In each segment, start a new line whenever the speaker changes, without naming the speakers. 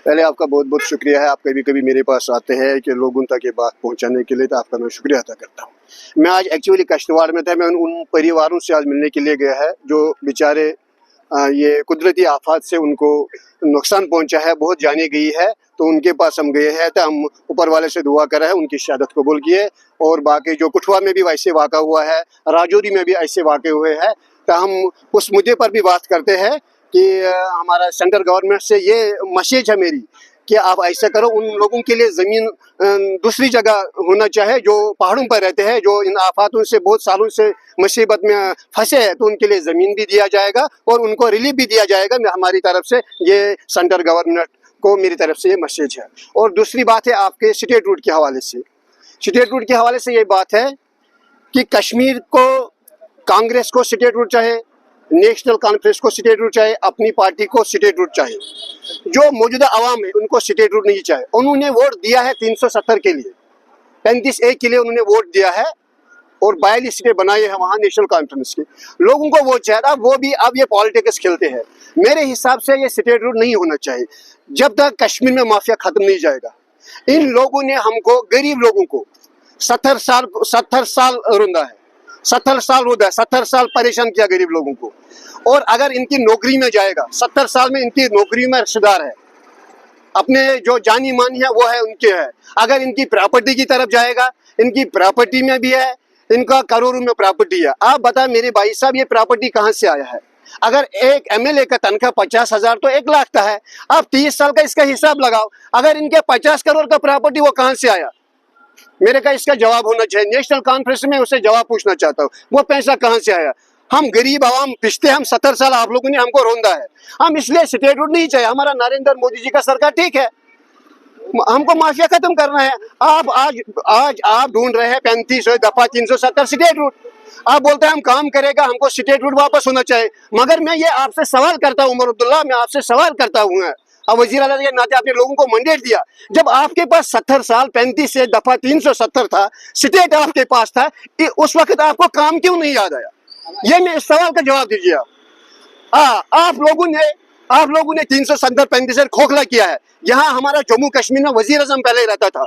पहले आपका बहुत बहुत शुक्रिया है। आप कभी कभी मेरे पास आते हैं कि लोगों तक ये बात पहुंचाने के लिए, तो आपका मैं शुक्रिया अदा करता हूं। मैं आज एक्चुअली किश्तवाड़ में था। मैं उन परिवारों से आज मिलने के लिए गया है जो बेचारे ये कुदरती आफात से उनको नुकसान पहुंचा है, बहुत जाने गई है। तो उनके पास हम गए हैं, तो हम ऊपर वाले से दुआ कर रहे हैं उनकी शहादत कबूल किए। और बाकी जो कठुआ में भी वैसे वाक़ा हुआ है, राजौरी में भी ऐसे वाक़े हुए हैं, तो हम उस मुद्दे पर भी बात करते हैं कि हमारा सेंट्रल गवर्नमेंट से ये मैसेज है मेरी कि आप ऐसा करो, उन लोगों के लिए ज़मीन दूसरी जगह होना चाहिए जो पहाड़ों पर रहते हैं, जो इन आफातों से बहुत सालों से मुसीबत में फंसे हैं, तो उनके लिए ज़मीन भी दिया जाएगा और उनको रिलीफ भी दिया जाएगा। हमारी तरफ से ये सेंट्रल गवर्नमेंट को मेरी तरफ से ये मैसेज है। और दूसरी बात है आपके स्टेट रूट के हवाले से। स्टेट रूट के हवाले से ये बात है कि कश्मीर को, कांग्रेस को स्टेट रूट चाहे, नेशनल कॉन्फ्रेंस को स्टेट रूट चाहे, अपनी पार्टी को स्टेट रूट चाहे, जो मौजूदा अवाम है उनको स्टेट रूट नहीं चाहे। उन्होंने वोट दिया है 370 के लिए, 35A के लिए उन्होंने वोट दिया है और 42 सीटें बनाई है वहाँ नेशनल कॉन्फ्रेंस की। लोगों को वोट चाहिए, वो भी अब ये पॉलिटिक्स खेलते हैं। मेरे हिसाब से ये स्टेट रूट नहीं होना चाहिए जब तक कश्मीर में माफिया खत्म नहीं जाएगा। इन लोगों ने हमको, गरीब लोगों को 70 साल रुंदा है, 70 साल रोदा है, 70 साल परेशान किया गरीब लोगों को। और अगर इनकी नौकरी में जाएगा, 70 साल में इनकी नौकरी में रिश्तेदार है, अपने जो जानी मानी है वो है उनके है। अगर इनकी प्रॉपर्टी की तरफ जाएगा, इनकी प्रॉपर्टी में भी है, इनका करोड़ों में प्रॉपर्टी है। आप बता मेरे भाई साहब, ये प्रॉपर्टी कहाँ से आया है? अगर एक MLA का तनख्वाह 50,000 तो 1 लाख का है। आप 30 साल का इसका हिसाब लगाओ। अगर इनके 50 करोड़ का प्रॉपर्टी, वो कहाँ से आया? मेरे का इसका जवाब होना चाहिए। नेशनल कॉन्फ्रेंस में उसे जवाब पूछना चाहता हूँ, वो पैसा कहाँ से आया? हम गरीब आवाम पिछले 70 साल आप लोगों ने हमको रोंदा है। हम इसलिए स्टेट रूट नहीं चाहिए। हमारा नरेंद्र मोदी जी का सरकार ठीक है, हमको माफिया खत्म करना है। आज आप ढूंढ रहे हैं 35 दफा 370 स्टेट रूट। आप बोलते हैं हम काम करेगा, हमको स्टेट रूट वापस होना चाहिए। मगर मैं ये आपसे सवाल करता हूँ उमर अब्दुल्ला, मैं आपसे सवाल करता हूँ, अब वजीर आला के नाते आपने लोगों को मंडेट दिया, जब आपके पास 70 साल 35 से दफा 370 था, स्टेट आपके पास था, उस वक्त आपको काम क्यों नहीं याद आया? ये मैं इस सवाल का जवाब दीजिए आप। आप लोगों ने 370-35 से खोखला किया है। यहाँ हमारा जम्मू कश्मीर में वजीर आजम पहले रहता था,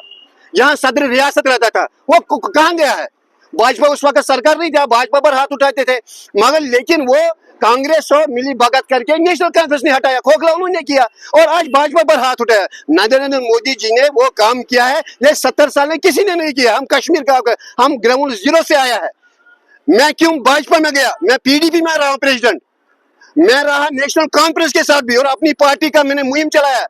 यहाँ सदर रियासत रहता था, वो कहाँ गया है? भाजपा उस वक्त सरकार नहीं था, भाजपा पर हाथ उठाते थे, मगर लेकिन वो कांग्रेस और मिली भगत करके नेशनल कॉन्फ्रेंस ने हटाया, खोखला उन्होंने किया और आज भाजपा पर हाथ उठाया। नरेंद्र मोदी जी ने वो काम किया है, ये 70 साल में किसी ने नहीं किया। हम कश्मीर का, हम ग्राउंड जीरो से आया है। मैं क्यों भाजपा में गया? मैं PDP में रहा हूँ प्रेसिडेंट, मैं रहा नेशनल कॉन्फ्रेंस के साथ भी, और अपनी पार्टी का मैंने मुहिम चलाया,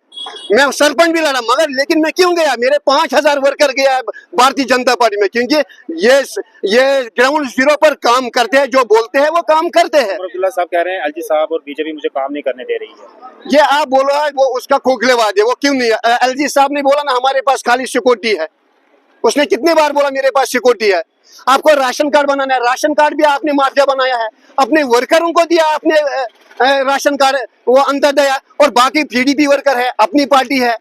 मैं सरपंच भी लड़ा। मगर लेकिन मैं क्यों गया? मेरे 5000 वर्कर गया भारतीय जनता पार्टी में, क्योंकि ये ग्राउंड जीरो पर काम करते हैं, जो बोलते हैं वो काम करते हैं।
अब्दुल्ला साहब कह रहे हैं LG साहब और बीजेपी मुझे काम नहीं करने दे रही है।
ये आप बोलो है, वो उसका खोखलेवाद है। वो क्यों नहीं? LG साहब ने बोला ना हमारे पास खाली सिक्योरिटी है। उसने कितनी बार बोला मेरे पास सिक्योरिटी है। आपको राशन कार्ड बनाना है, राशन कार्ड भी आपने माफिया बनाया है। अपने वर्करों को दिया आपने राशन कार्ड, वो अंत्योदय, और बाकी PDP वर्कर है, अपनी पार्टी है,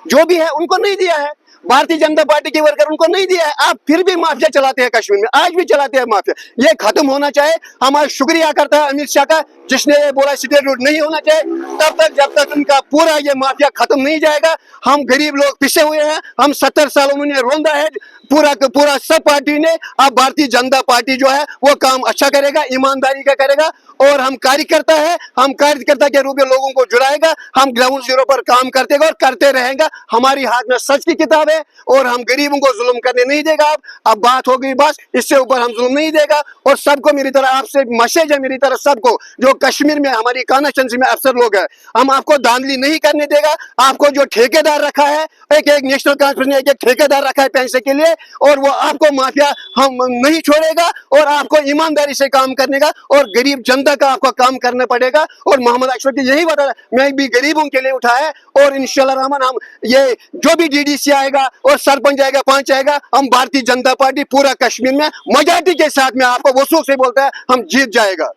जो भी है उनको नहीं दिया है। भारतीय जनता पार्टी के वर्कर उनको नहीं दिया है। आप फिर भी माफिया चलाते हैं कश्मीर में, आज भी चलाते हैं माफिया। ये खत्म होना चाहिए। हमारा शुक्रिया करता है अमित शाह का, जिसने ये बोला स्टेट रूट नहीं होना चाहिए। तब तक जब तक उनका पूरा ये माफिया खत्म नहीं जाएगा, हम गरीब लोग पिछे हुए हैं। हम 70 साल उन्होंने रोंदा है पूरा का पूरा, सब पार्टी ने। अब भारतीय जनता पार्टी जो है वो काम अच्छा करेगा, ईमानदारी का करेगा, और हम कार्यकर्ता है, हम कार्यकर्ता के रूप में लोगों को जुड़ाएगा। हम ग्राउंड जीरो पर काम करते और करते रहेंगे। हमारी हाथ में सच की किताब है और हम गरीबों को जुल्म करने नहीं देगा। अब बात हो गई बस, इससे ऊपर हम जुल्म नहीं देगा। और सबको मेरी तरह, आपसे मैसेज है मेरी तरह सबको, जो कश्मीर में हमारी कानाचंसी में अफसर लोग हैं, हम आपको धांधली नहीं करने देगा। आपको जो ठेकेदार रखा है, एक नेशनल कॉन्फ्रेंस ने एक ठेकेदार रखा है पैसे के लिए, और वो आपको माफिया हम नहीं छोड़ेगा, और आपको ईमानदारी से काम करने का और गरीब जनता का आपको काम करना पड़ेगा। और मोहम्मद अशरफ की यही वजह, मैं भी गरीबों के लिए उठा है। और इंशाल्लाह रहमान हम ये जो भी DDC आएगा और सरपंच आएगा, 5 आएगा, हम भारतीय जनता पार्टी पूरा कश्मीर में मेजॉरिटी के साथ में, आपको वसूख से बोलता है, हम जीत जाएगा।